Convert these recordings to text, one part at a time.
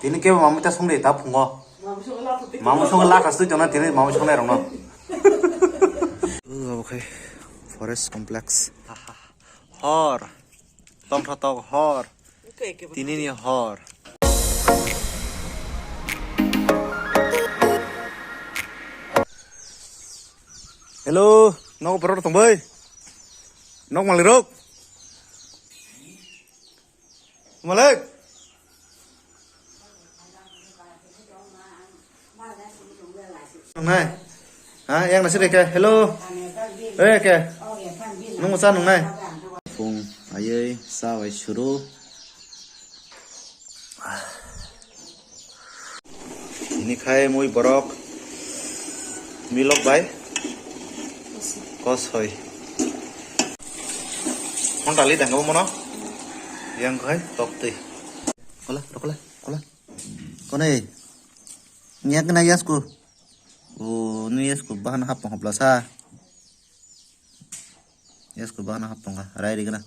Tini ke mama ta sung de ta phungo. Mama sung la kastu jona tini mama sung le rong no. Okay. Forest complex. Hor. Tong tho hor. Tini ni hor. Hello, nok bro tong bơi. Nok mang liruk. Malik. Nong này. Hả, em là xin kìa. Hello. Ê kìa. Nong một sao nong này. Phùng ayơi sao vậy shuru. Ini khai mui borok. Milok bay. Kos hoy. Không tali đằng không nó. Yang khai tóc tì. Có lên. Con này. Nghe cái này yes cô. Ini yes ko bahan hapong haplasa. Yes ko bahan hapong ka. Rai di kana.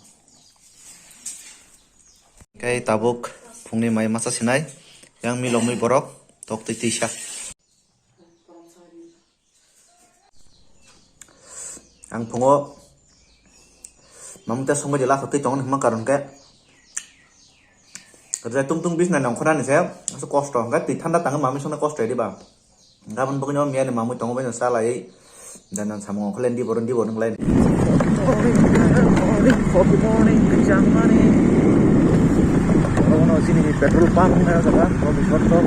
Kai tabuk phungni mai masa sinai yang milong mi borok tok ti tisha. Ang phungo mamta songo jela khati tong hma karon ke. Kerja tung bis na nong khona ni se. Aso kosto ka ti thanda tang mami sona kosto di ba. Gaban pokoknya mian mamu tong ben salah ai dan sama kalian di boron lain. Morning, kejang mani. Kalau sini petrol pump ya saudara, kalau foto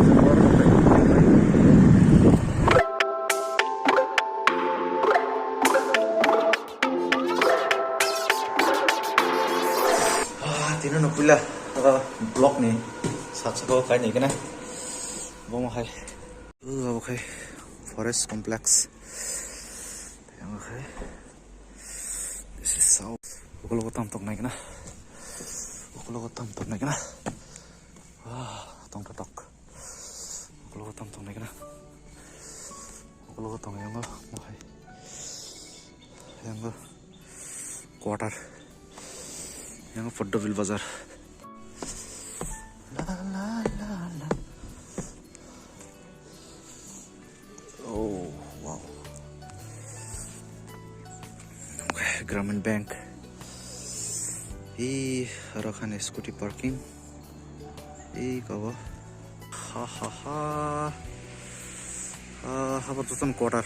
tino no pula blok nih. Satu kayaknya gini. Mau hai. Okay. Forest complex. Okay. This is so. Ukolo tam tok naik na. Wah, tong tok. Ukolo tam tok naik na. Ukolo tong yang go. Okay. Yang go. Quarter. Yang go Foddoville Bazaar. Grameen Bank. Rakan scooty parking. Kawa. Apa tuh kan quarter.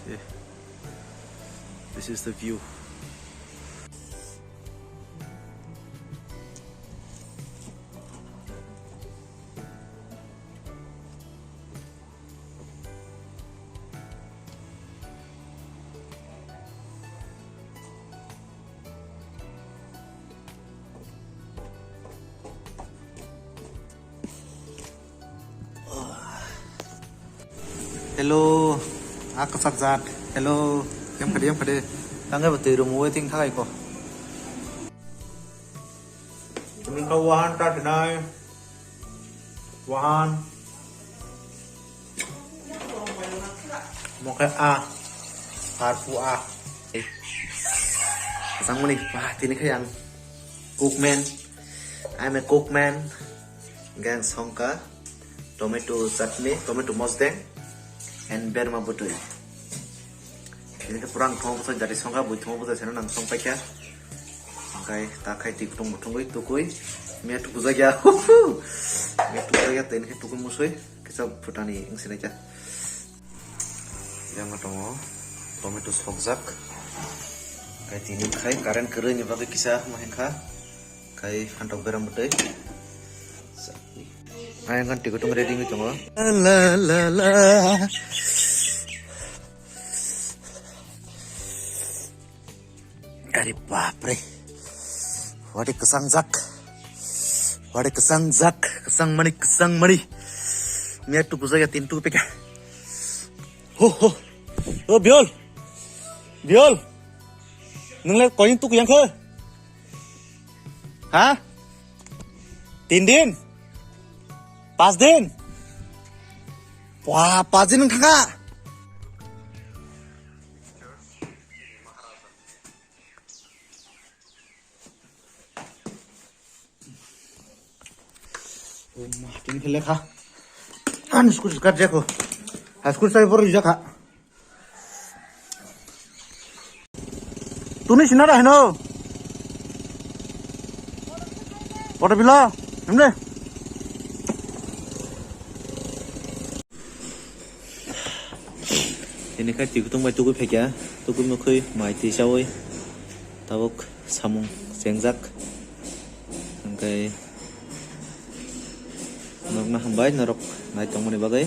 Yeah. This is the view. Hello, aku Sakzat. Hello, yang kade. Tangga betul rumah ting thai ko. Kami kawan tak denai. Wahan. Moke A. Harfu A. Sang mani, wah ini kayang cookman. I'm a cookman. Gang songka. Tomato chutney, tomato mosdeng. And berma butui. Ini ke perang thong pasal jadi songka bui thong pasal sana nang song pakai. Songkai tak kai tik tung tukui. Mia tuku saja. Mia tuku saja. Ini ke tuku musui. Kita putani ing sini aja. Yang matong tomato sogzak. Kai tini kai karen keren ni bagi kisah mahengka. Kai hantok beram butui. Ayang kan tiga tung ready ni cuma. La. Dari bapre. Wadi kesang zak. Kesang mani. Mia tu pusaya tintu peka. Oh, biol. Nung le koin tu yang ke? Hah? 3 दिन 5 दिन 와 5 दिन थांगा Ini khile kha. An school kat jako. School sai por ja kha. Tuni sina ra heno. Photo bila. Namne. Ini khai ti kutung bai tu ku phekya. Tu ku no khoi mai ti sawoi. Tabok samung sengjak. Angkai Nogna hambai narok nai tongmani bagai.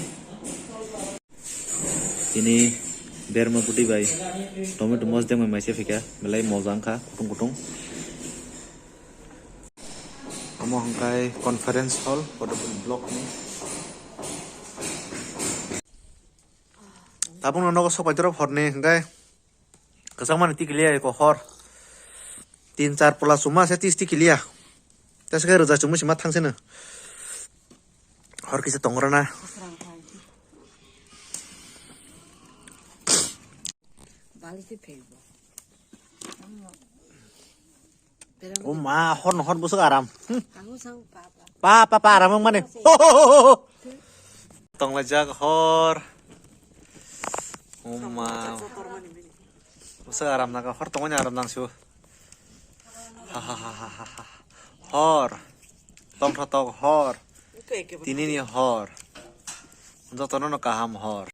Ini berma putih bai. Tomato mos deng mai se phekya. Belai mojang kha kutung kutung. Amo hangkai conference hall pada blok ni. Tapung nono ko sopai torop horne hangkai. Kasama nanti kilia ko hor. 3-4 pola suma se 30 kilia. Tas kai roja chumu sima thangse na. Hor kisa tongrana. Oh ma hor busuk aram. Pa aram mang mane. Tong lajak hor. Oh ma. Busuk aram naga hor tongnya aram nang siu. Hahaha. Hor. Tong thotok hor. Tini ni hor. Untuk tono no kaham hor.